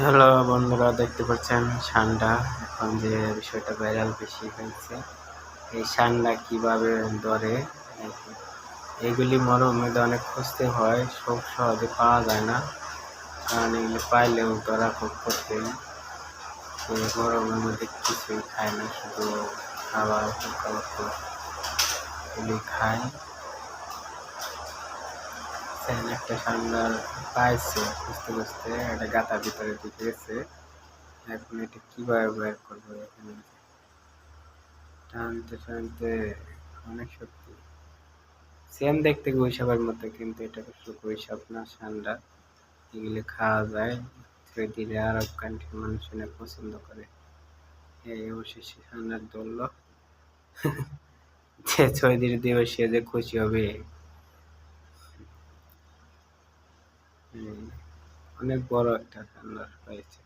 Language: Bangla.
হ্যালো বন্ধুরা, দেখতে পাচ্ছেন ষান্ডা এখন যে বিষয়টা ভাইরাল বেশি হয়েছে। এই ষান্ডা কিভাবে ধরে, এগুলি মরুভূমিতে অনেক খুঁজতে হয়, খুব সহজে পাওয়া যায় না, কারণ এগুলি পাইলেও ধরা খুব কঠিন। মরুভূমির মধ্যে কিছুই খায় না, শুধু খাবার পোকামাকড় এগুলি খায়। একটা ষান্ডার পাইছে, খুঁজতে খুঁজতে একটা গাতার ভিতরে ঢুকে গেছে। এখন এটা কিভাবে বের করবো? এখানে টানতে টানতে অনেক শক্তি। সেম দেখতে গুইসাপের মতো, কিন্তু এটা আসলে গুইসাপ না, ষান্ডা। এগুলি খাওয়া যায়, ধীরে আরব কান্ট্রির মানুষ অনেক পছন্দ করে। এই অবশেষে ষান্ডার ধরলো। যে 6 দিবে সে যে খুশি হবে। অনেক বড় একটা ষান্ডা পাইছে।